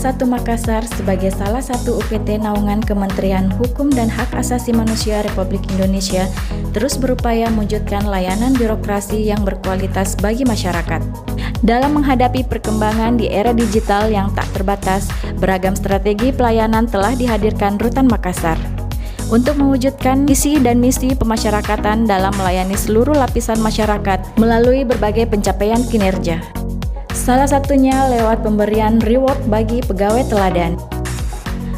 1 Makassar sebagai salah satu UPT naungan Kementerian Hukum dan Hak Asasi Manusia Republik Indonesia terus berupaya mewujudkan layanan birokrasi yang berkualitas bagi masyarakat. Dalam menghadapi perkembangan di era digital yang tak terbatas, beragam strategi pelayanan telah dihadirkan Rutan Makassar untuk mewujudkan visi dan misi pemasyarakatan dalam melayani seluruh lapisan masyarakat melalui berbagai pencapaian kinerja. Salah satunya lewat pemberian reward bagi pegawai teladan.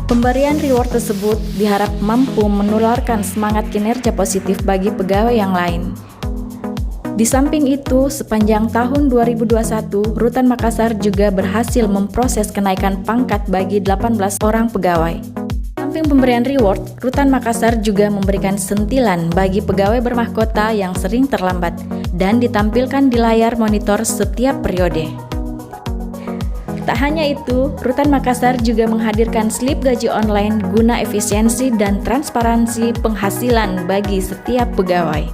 Pemberian reward tersebut diharap mampu menularkan semangat kinerja positif bagi pegawai yang lain. Di samping itu, sepanjang tahun 2021, Rutan Makassar juga berhasil memproses kenaikan pangkat bagi 18 orang pegawai. Di samping pemberian reward, Rutan Makassar juga memberikan sentilan bagi pegawai bermahkota yang sering terlambat dan ditampilkan di layar monitor setiap periode. Tak hanya itu, Rutan Makassar juga menghadirkan slip gaji online guna efisiensi dan transparansi penghasilan bagi setiap pegawai.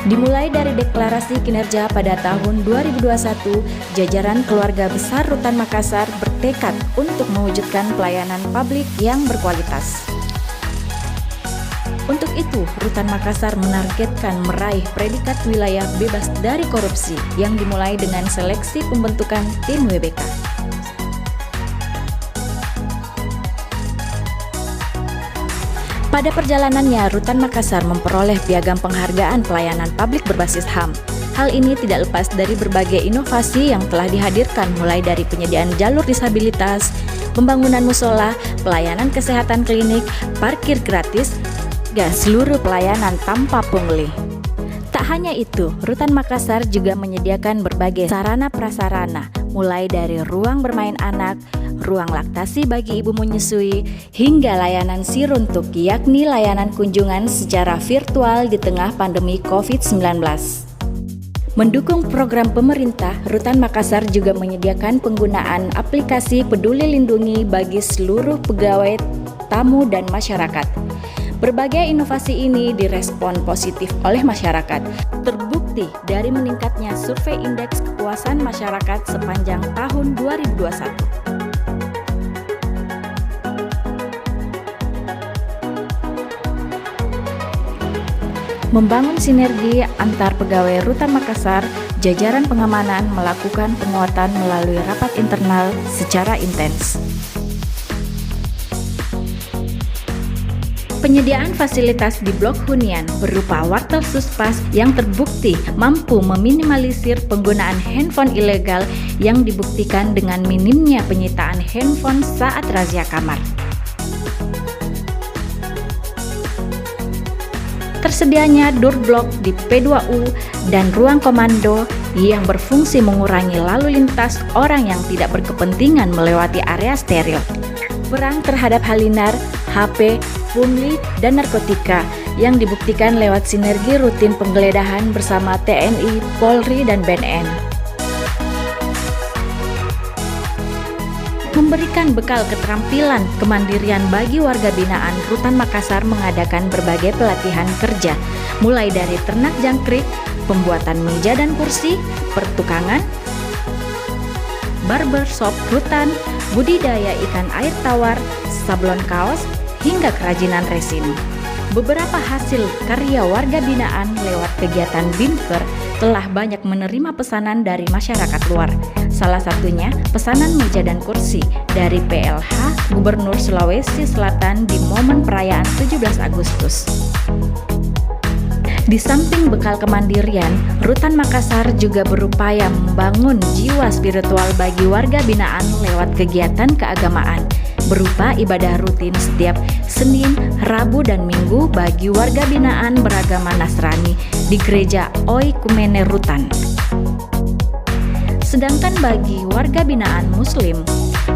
Dimulai dari deklarasi kinerja pada tahun 2021, jajaran keluarga besar Rutan Makassar bertekad untuk mewujudkan pelayanan publik yang berkualitas. Untuk itu, Rutan Makassar menargetkan meraih predikat wilayah bebas dari korupsi yang dimulai dengan seleksi pembentukan tim WBK. Pada perjalanannya, Rutan Makassar memperoleh piagam penghargaan pelayanan publik berbasis HAM. Hal ini tidak lepas dari berbagai inovasi yang telah dihadirkan mulai dari penyediaan jalur disabilitas, pembangunan musola, pelayanan kesehatan klinik, parkir gratis, hingga seluruh pelayanan tanpa pungli. Tak hanya itu, Rutan Makassar juga menyediakan berbagai sarana prasarana, mulai dari ruang bermain anak, ruang laktasi bagi ibu menyusui, hingga layanan Siruntuk, yakni layanan kunjungan secara virtual di tengah pandemi COVID-19. Mendukung program pemerintah, Rutan Makassar juga menyediakan penggunaan aplikasi Peduli Lindungi bagi seluruh pegawai, tamu, dan masyarakat. Berbagai inovasi ini direspon positif oleh masyarakat, terbukti dari meningkatnya survei indeks kepuasan masyarakat sepanjang tahun 2021. Membangun sinergi antar pegawai Rutan Makassar, jajaran pengamanan melakukan penguatan melalui rapat internal secara intens. Penyediaan fasilitas di blok hunian berupa wartel suspas yang terbukti mampu meminimalisir penggunaan handphone ilegal yang dibuktikan dengan minimnya penyitaan handphone saat razia kamar. Tersedianya door block di P2U dan ruang komando yang berfungsi mengurangi lalu lintas orang yang tidak berkepentingan melewati area steril. Perang terhadap halinar, HP, pungli, dan narkotika yang dibuktikan lewat sinergi rutin penggeledahan bersama TNI, Polri, dan BNN. Memberikan bekal keterampilan kemandirian bagi warga binaan, Rutan Makassar mengadakan berbagai pelatihan kerja, mulai dari ternak jangkrik, pembuatan meja dan kursi, pertukangan, barbershop rutan, budidaya ikan air tawar, sablon kaos, hingga kerajinan resin. Beberapa hasil karya warga binaan lewat kegiatan Binker telah banyak menerima pesanan dari masyarakat luar. Salah satunya pesanan meja dan kursi dari PLH Gubernur Sulawesi Selatan di momen perayaan 17 Agustus. Di samping bekal kemandirian, Rutan Makassar juga berupaya membangun jiwa spiritual bagi warga binaan lewat kegiatan keagamaan, berupa ibadah rutin setiap Senin, Rabu, dan Minggu bagi warga binaan beragama Nasrani di Gereja Oikumene Rutan. Sedangkan bagi warga binaan Muslim,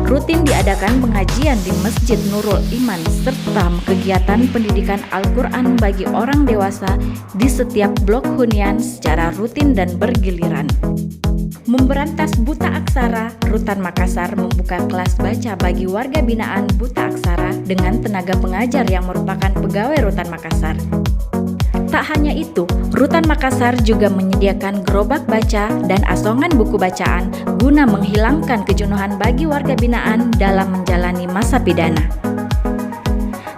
rutin diadakan pengajian di Masjid Nurul Iman serta kegiatan pendidikan Al-Quran bagi orang dewasa di setiap blok hunian secara rutin dan bergiliran. Memberantas buta aksara, Rutan Makassar membuka kelas baca bagi warga binaan buta aksara dengan tenaga pengajar yang merupakan pegawai Rutan Makassar. Tak hanya itu, Rutan Makassar juga menyediakan gerobak baca dan asongan buku bacaan guna menghilangkan kejenuhan bagi warga binaan dalam menjalani masa pidana.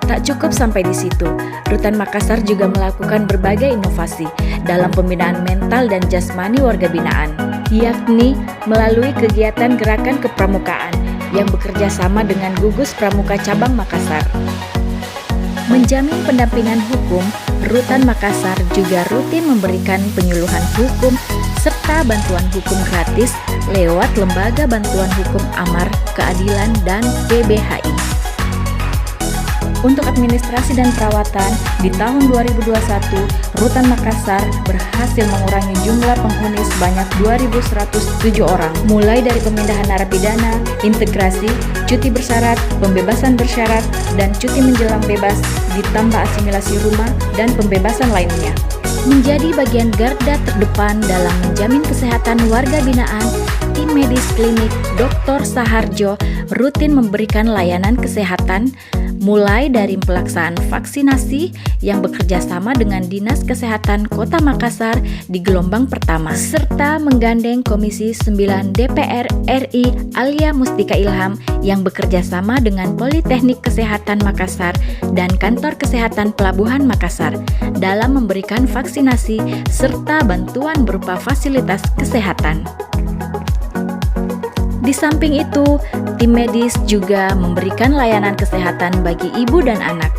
Tak cukup sampai di situ, Rutan Makassar juga melakukan berbagai inovasi dalam pembinaan mental dan jasmani warga binaan, yakni melalui kegiatan gerakan kepramukaan yang bekerja sama dengan Gugus Pramuka Cabang Makassar. Menjamin pendampingan hukum, Rutan Makassar juga rutin memberikan penyuluhan hukum serta bantuan hukum gratis lewat Lembaga Bantuan Hukum Amar, Keadilan, dan PBHI. Untuk administrasi dan perawatan, di tahun 2021, Rutan Makassar berhasil mengurangi jumlah penghuni sebanyak 2.107 orang, mulai dari pemindahan narapidana, integrasi, cuti bersyarat, pembebasan bersyarat, dan cuti menjelang bebas, ditambah asimilasi rumah dan pembebasan lainnya. Menjadi bagian garda terdepan dalam menjamin kesehatan warga binaan, tim medis klinik Dr. Saharjo rutin memberikan layanan kesehatan mulai dari pelaksanaan vaksinasi yang bekerja sama dengan Dinas Kesehatan Kota Makassar di gelombang pertama, serta menggandeng Komisi 9 DPR RI Alia Mustika Ilham yang bekerja sama dengan Politeknik Kesehatan Makassar dan Kantor Kesehatan Pelabuhan Makassar dalam memberikan vaksinasi serta bantuan berupa fasilitas kesehatan. Di samping itu, tim medis juga memberikan layanan kesehatan bagi ibu dan anak,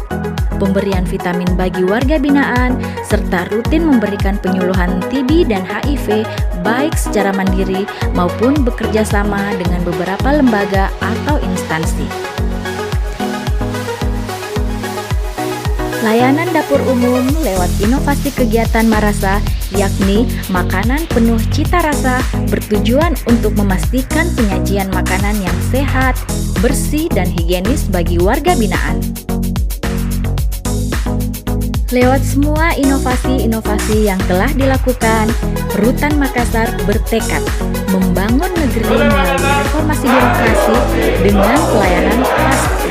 pemberian vitamin bagi warga binaan, serta rutin memberikan penyuluhan TB dan HIV baik secara mandiri maupun bekerja sama dengan beberapa lembaga atau instansi. Layanan dapur umum lewat inovasi kegiatan Marasa, yakni makanan penuh cita rasa bertujuan untuk memastikan penyajian makanan yang sehat, bersih, dan higienis bagi warga binaan. Lewat semua inovasi-inovasi yang telah dilakukan, Rutan Makassar bertekad membangun negeri melalui reformasi birokrasi dengan pelayanan pasti.